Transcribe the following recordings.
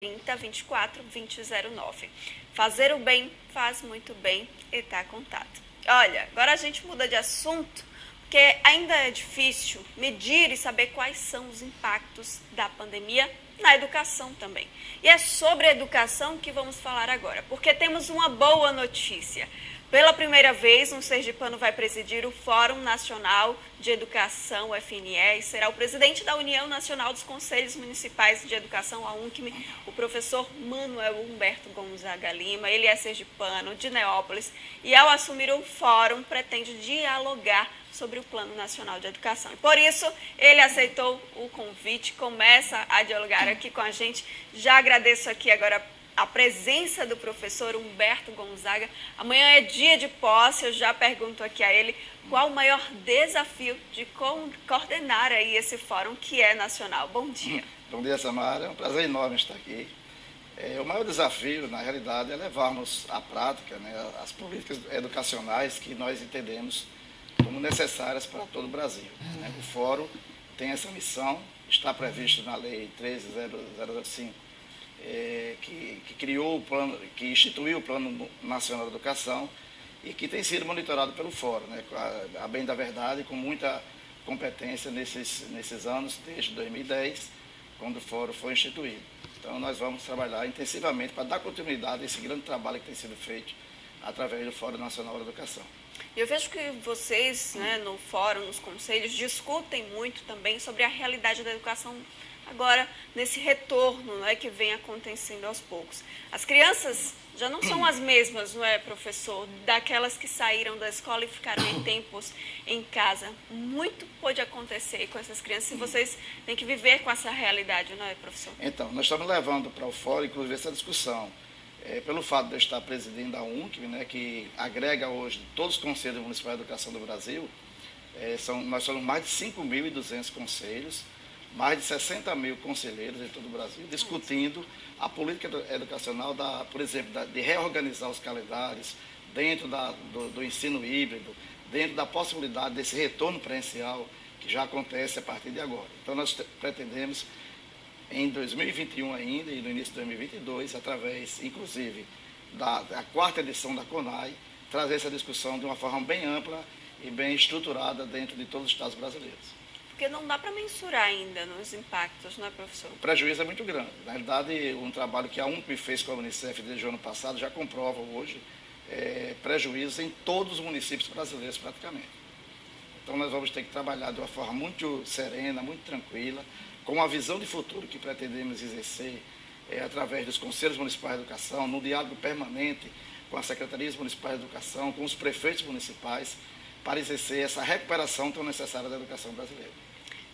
30 24 2009. Fazer o bem faz muito bem e está contado. Olha, agora a gente muda de assunto, porque ainda é difícil medir e saber quais são os impactos da pandemia na educação também. E é sobre a educação que vamos falar agora, porque temos uma boa notícia. Pela primeira vez, um sergipano vai presidir o Fórum Nacional de Educação, o FNE, e será o presidente da União Nacional dos Conselhos Municipais de Educação, a UNCM, o professor Manuel Humberto Gonzaga Lima. Ele é sergipano, de Neópolis, e ao assumir o fórum, pretende dialogar sobre o Plano Nacional de Educação. E por isso, ele aceitou o convite, começa a dialogar aqui com a gente. Já agradeço aqui agora a presença do professor Humberto Gonzaga. Amanhã é dia de posse, eu já pergunto aqui a ele qual o maior desafio de coordenar aí esse fórum que é nacional. Bom dia. Bom dia, Samara. É um prazer enorme estar aqui. O maior desafio, na realidade, é levarmos à prática, né, as políticas educacionais que nós entendemos como necessárias para todo o Brasil. Né? O fórum tem essa missão, está previsto na Lei 13.005, que criou o plano, que instituiu o Plano Nacional de Educação e que tem sido monitorado pelo Fórum, né, a bem da verdade, com muita competência nesses anos, desde 2010, quando o Fórum foi instituído. Então, nós vamos trabalhar intensivamente para dar continuidade a esse grande trabalho que tem sido feito através do Fórum Nacional de Educação. Eu vejo que vocês, né, no fórum, nos conselhos, discutem muito também sobre a realidade da educação agora, nesse retorno, né, que vem acontecendo aos poucos. As crianças já não são as mesmas, não é, professor, daquelas que saíram da escola e ficaram em tempos em casa. Muito pode acontecer com essas crianças e vocês têm que viver com essa realidade, não é, professor? Então, nós estamos levando para o fórum, inclusive, essa discussão. Pelo fato de eu estar presidindo a UNCM, né, que agrega hoje todos os conselhos municipais de educação do Brasil, nós somos mais de 5.200 conselhos, mais de 60 mil conselheiros em todo o Brasil, discutindo a política educacional, por exemplo, de reorganizar os calendários dentro do ensino híbrido, dentro da possibilidade desse retorno presencial que já acontece a partir de agora. Então, nós pretendemos, em 2021 ainda e no início de 2022, através, inclusive, da quarta edição da CONAI, trazer essa discussão de uma forma bem ampla e bem estruturada dentro de todos os estados brasileiros. Porque não dá para mensurar ainda nos impactos, não é, professor? O prejuízo é muito grande. Na realidade, um trabalho que a UNCM fez com a Unicef desde o ano passado já comprova hoje prejuízos em todos os municípios brasileiros praticamente. Então, nós vamos ter que trabalhar de uma forma muito serena, muito tranquila, com uma visão de futuro que pretendemos exercer através dos Conselhos Municipais de Educação, no diálogo permanente com as Secretarias Municipais de Educação, com os prefeitos municipais, para exercer essa recuperação tão necessária da educação brasileira.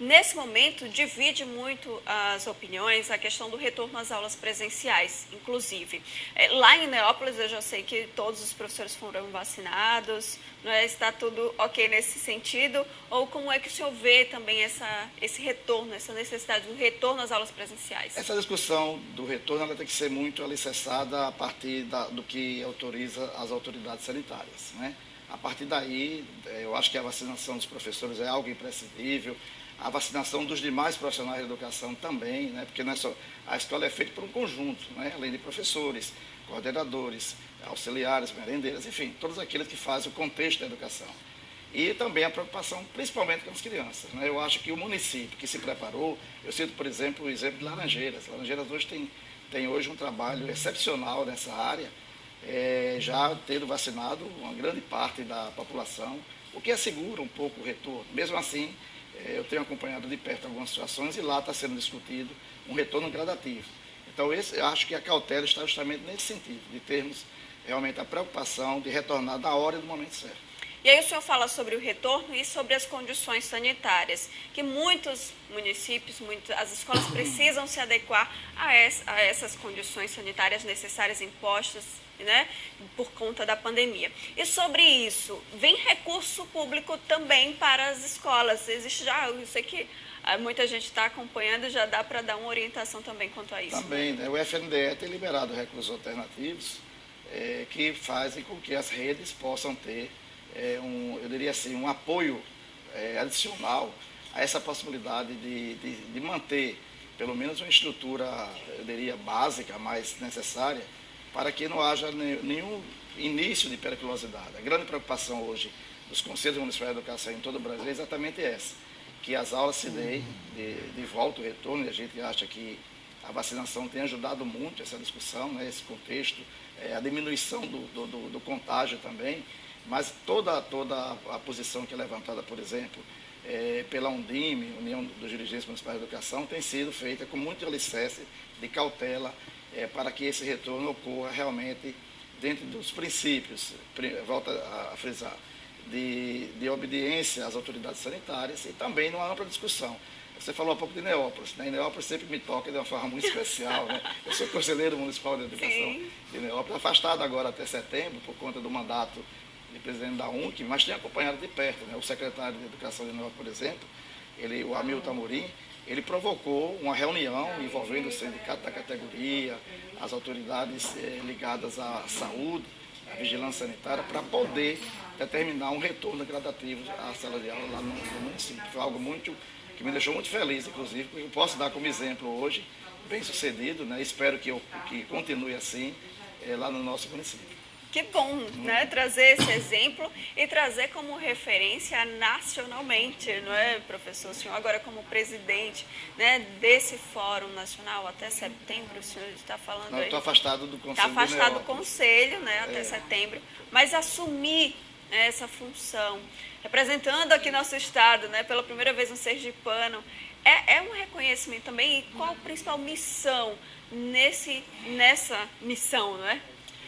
Nesse momento, divide muito as opiniões a questão do retorno às aulas presenciais, inclusive. Lá em Neópolis, eu já sei que todos os professores foram vacinados, não é? Está tudo ok nesse sentido? Ou como é que o senhor vê também esse retorno, essa necessidade do retorno às aulas presenciais? Essa discussão do retorno ela tem que ser muito alicerçada a partir do que autoriza as autoridades sanitárias, né? A partir daí, eu acho que a vacinação dos professores é algo imprescindível, a vacinação dos demais profissionais de educação também, né? Porque não é só, a escola é feita por um conjunto, né? Além de professores, coordenadores, auxiliares, merendeiras, enfim, todos aqueles que fazem o contexto da educação. E também a preocupação, principalmente com as crianças, né? Eu acho que o município que se preparou, eu cito, por exemplo, o exemplo de Laranjeiras. Laranjeiras hoje tem hoje um trabalho excepcional nessa área, já tendo vacinado uma grande parte da população, o que assegura um pouco o retorno. Mesmo assim, eu tenho acompanhado de perto algumas situações e lá está sendo discutido um retorno gradativo. Então, eu acho que a cautela está justamente nesse sentido, de termos realmente a preocupação de retornar na hora e no momento certo. E aí o senhor fala sobre o retorno e sobre as condições sanitárias, que muitos municípios, as escolas precisam se adequar a essas condições sanitárias necessárias impostas, né, por conta da pandemia. E sobre isso, vem recurso público também para as escolas. Existe já, eu sei que muita gente está acompanhando, já dá para dar uma orientação também quanto a isso. Também, né? O FNDE tem liberado recursos alternativos que fazem com que as redes possam ter eu diria assim, um apoio adicional a essa possibilidade de manter pelo menos uma estrutura, eu diria, básica, mais necessária, para que não haja nenhum início de periculosidade. A grande preocupação hoje dos Conselhos Municipais de Educação em todo o Brasil é exatamente essa, que as aulas se deem de volta, o retorno, e a gente acha que a vacinação tem ajudado muito essa discussão, né, esse contexto, a diminuição do contágio também, mas toda a posição que é levantada, por exemplo, pela Undime, União dos Dirigentes Municipais de Educação, tem sido feita com muito alicerce de cautela para que esse retorno ocorra realmente dentro dos princípios, volto a frisar, de obediência às autoridades sanitárias e também numa ampla discussão. Você falou há pouco de Neópolis, né? Neópolis sempre me toca de uma forma muito especial, né? Eu sou conselheiro municipal de educação Sim. de Neópolis, afastado agora até setembro por conta do mandato de presidente da UNC, mas tenho acompanhado de perto, né? O secretário de Educação de Neópolis, por exemplo, o Hamilton Amorim, ele provocou uma reunião envolvendo o sindicato da categoria, as autoridades ligadas à saúde, à vigilância sanitária, para poder determinar um retorno gradativo à sala de aula lá no município. Foi algo que me deixou muito feliz, inclusive, porque eu posso dar como exemplo hoje, bem sucedido, né? Espero que continue assim lá no nosso município. Que bom, né, trazer esse exemplo e trazer como referência nacionalmente, não é, professor? O senhor agora como presidente, né, desse Fórum Nacional até setembro, o senhor está falando aí? Estou afastado do Conselho. Está afastado do Conselho, né, até setembro, mas assumir, né, essa função, representando aqui nosso estado, né, pela primeira vez um sergipano, é um reconhecimento também. E qual a principal missão nessa missão, não é?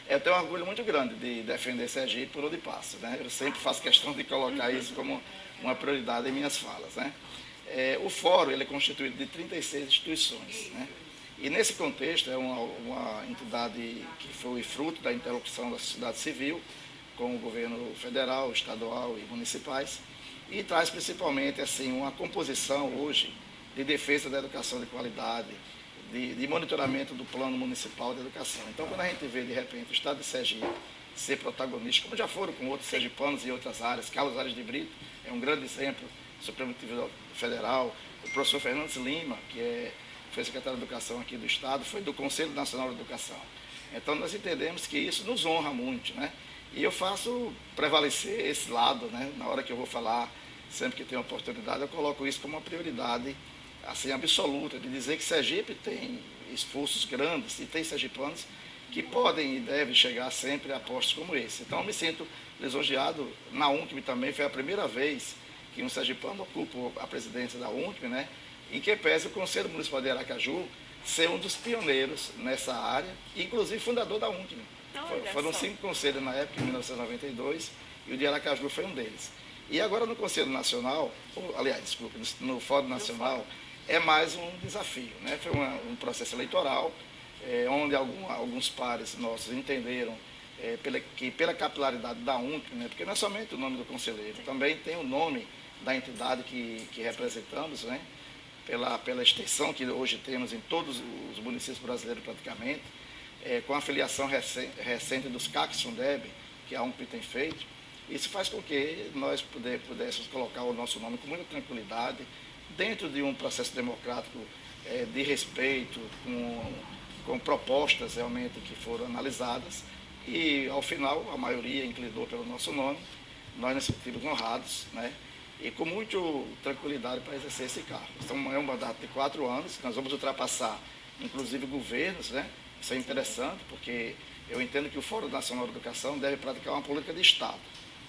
Eu tenho um orgulho muito grande de defender Sergipe por onde passo, né? Eu sempre faço questão de colocar isso como uma prioridade em minhas falas, né? O Fórum ele é constituído de 36 instituições, né? E nesse contexto é uma entidade que foi fruto da interlocução da sociedade civil com o governo federal, estadual e municipais, e traz principalmente assim uma composição hoje de defesa da educação de qualidade, de monitoramento do plano municipal de educação. Então, quando a gente vê, de repente, o estado de Sergipe ser protagonista, como já foram com outros sergipanos em outras áreas, Carlos Aires de Brito é um grande exemplo, Supremo Tribunal Federal, o professor Fernandes Lima, que foi secretário de Educação aqui do estado, foi do Conselho Nacional de Educação. Então, nós entendemos que isso nos honra muito, né? E eu faço prevalecer esse lado, né? Na hora que eu vou falar, sempre que tenho oportunidade, eu coloco isso como uma prioridade assim, absoluta, de dizer que Sergipe tem esforços grandes e tem sergipanos que podem e devem chegar sempre a postos como esse. Então, eu me sinto lisonjeado. Na UNCM também foi a primeira vez que um sergipano ocupa a presidência da UNCM, né? Em que pese o Conselho Municipal de Aracaju ser um dos pioneiros nessa área, inclusive fundador da UNCM. Foram 5 conselhos na época, em 1992, e o de Aracaju foi um deles. E agora no Conselho Nacional, no Fórum Nacional, é mais um desafio, né? Foi um processo eleitoral, onde alguns pares nossos entenderam que pela capilaridade da UNCM, né? Porque não é somente o nome do conselheiro, também tem o nome da entidade que representamos, né? Pela extensão que hoje temos em todos os municípios brasileiros praticamente, com a filiação recente dos CACs Fundeb, que a UNCM tem feito. Isso faz com que nós pudéssemos colocar o nosso nome com muita tranquilidade, dentro de um processo democrático de respeito, com propostas realmente que foram analisadas, e ao final a maioria inclinou pelo nosso nome, nós nos sentimos honrados, né? E com muita tranquilidade para exercer esse cargo. Então é um mandato de 4 anos, nós vamos ultrapassar inclusive governos, né? Isso é interessante, porque eu entendo que o Fórum Nacional de Educação deve praticar uma política de Estado.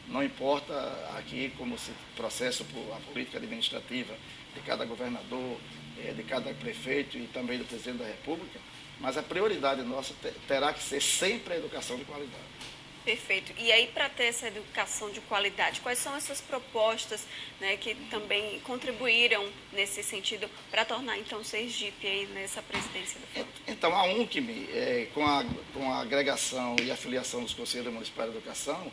Não importa aqui como se processa a política administrativa de cada governador, de cada prefeito e também do presidente da República, mas a prioridade nossa terá que ser sempre a educação de qualidade. Perfeito. E aí, para ter essa educação de qualidade, quais são essas propostas, né, que também contribuíram nesse sentido para tornar, então, Sergipe aí nessa presidência do Fórum? Então, a UNCM, com a agregação e a filiação dos Conselhos Municipais de Educação,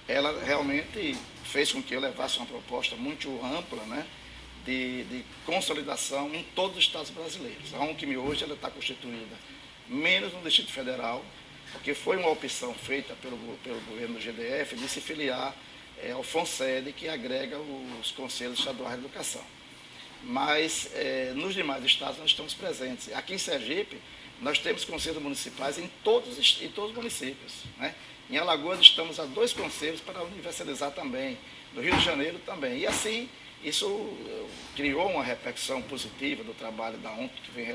ela realmente fez com que eu levasse uma proposta muito ampla, né, de consolidação em todos os estados brasileiros. A UNCM hoje está constituída menos no Distrito Federal, porque foi uma opção feita pelo governo do GDF de se filiar ao FONSED, que agrega os Conselhos Estaduais de Educação. mas nos demais estados nós estamos presentes. Aqui em Sergipe, nós temos conselhos municipais em todos os municípios, né? Em Alagoas estamos a 2 conselhos para universalizar também, no Rio de Janeiro também. E assim, isso criou uma repercussão positiva do trabalho da ONC, que vem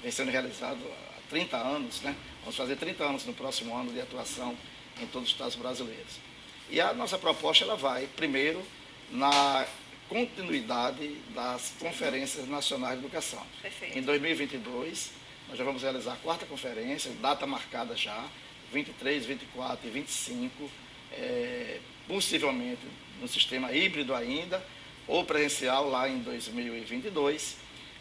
sendo realizado há 30 anos, né? Vamos fazer 30 anos no próximo ano de atuação em todos os estados brasileiros. E a nossa proposta ela vai, primeiro, na continuidade das conferências nacionais de educação. Perfeito. Em 2022, nós já vamos realizar a 4ª conferência, data marcada já, 23, 24 e 25, possivelmente no sistema híbrido ainda, ou presencial lá em 2022,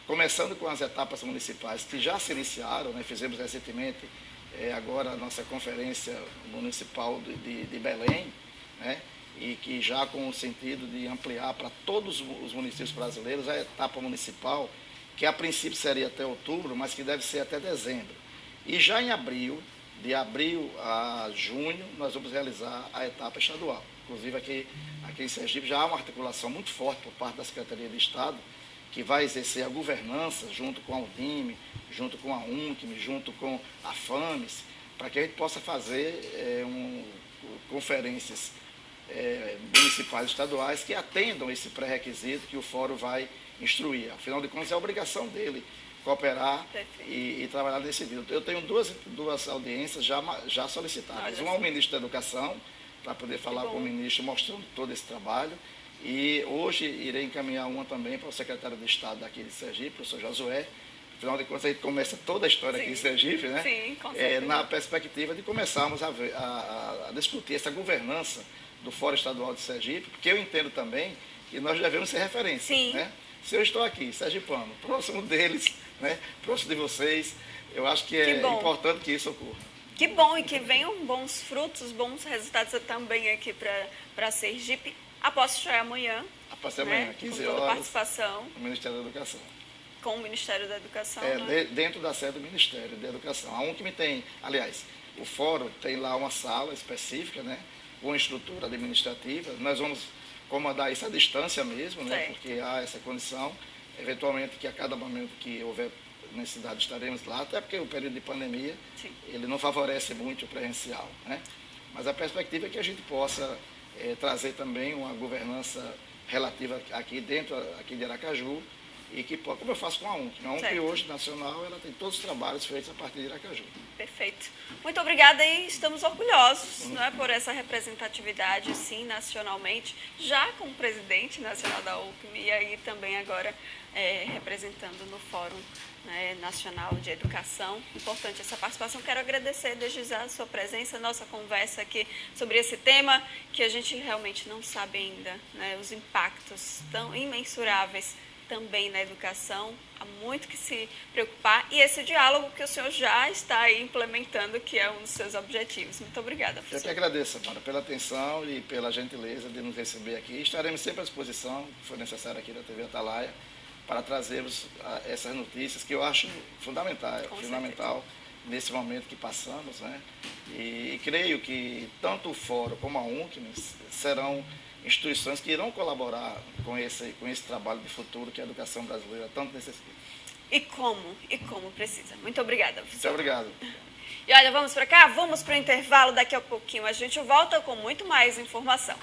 começando com as etapas municipais que já se iniciaram, né? Fizemos recentemente agora a nossa conferência municipal de Belém, né? E que já com o sentido de ampliar para todos os municípios brasileiros a etapa municipal, que a princípio seria até outubro, mas que deve ser até dezembro. E já em abril, de abril a junho, nós vamos realizar a etapa estadual. Inclusive aqui em Sergipe já há uma articulação muito forte por parte da Secretaria de Estado, que vai exercer a governança junto com a UNIME, junto com a UNCM, junto com a FAMES, para que a gente possa fazer conferências municipais e estaduais que atendam esse pré-requisito que o fórum vai instruir. Afinal de contas, é a obrigação dele cooperar e trabalhar nesse sentido. Eu tenho duas audiências já solicitadas. Uma ao ministro da Educação, para poder falar com o ministro, mostrando todo esse trabalho. E hoje irei encaminhar uma também para o secretário de Estado daqui de Sergipe, o professor Josué. Afinal de contas, a gente começa toda a história aqui em Sergipe, né? Sim, com certeza. Na perspectiva de começarmos a discutir essa governança do Fórum Estadual de Sergipe, porque eu entendo também que nós devemos ser referência. Sim. Né? Se eu estou aqui, sergipano, próximo deles, né? Próximo de vocês, eu acho que é importante que isso ocorra. Que bom, e que venham bons frutos, bons resultados também aqui para Sergipe. A posse já é amanhã. A posse é amanhã, 15 com toda horas. Participação. No Ministério da Educação. Com o Ministério da Educação. Né? Dentro da sede do Ministério da Educação. A UNCM tem, aliás, o fórum tem lá uma sala específica, né? Com estrutura administrativa. Nós vamos comandar isso à distância mesmo, né? Porque há essa condição. Eventualmente, que a cada momento que houver necessidade estaremos lá, até porque o período de pandemia, ele não favorece muito o presencial, né? Mas a perspectiva é que a gente possa trazer também uma governança relativa aqui dentro aqui de Aracaju, e que, como eu faço com a UNC. A UNC hoje, nacional, ela tem todos os trabalhos feitos a partir de Aracaju. Perfeito. Muito obrigada e estamos orgulhosos por essa representatividade, sim, nacionalmente, já como presidente nacional da UNCM e aí também agora representando no Fórum Nacional de Educação. Importante essa participação. Quero agradecer desde já a sua presença, nossa conversa aqui sobre esse tema que a gente realmente não sabe ainda, né, os impactos tão imensuráveis também na educação, há muito que se preocupar, e esse diálogo que o senhor já está aí implementando, que é um dos seus objetivos. Muito obrigada, professor. Eu que agradeço, Amara, pela atenção e pela gentileza de nos receber aqui. Estaremos sempre à disposição, que for necessário aqui da TV Atalaia, para trazermos essas notícias que eu acho fundamental nesse momento que passamos, né? E creio que tanto o Fórum como a UNCM serão instituições que irão colaborar com esse trabalho de futuro que a educação brasileira tanto necessita. E como precisa. Muito obrigada, professor. Muito obrigado. E olha, vamos para cá? Vamos para o intervalo, daqui a pouquinho a gente volta com muito mais informação.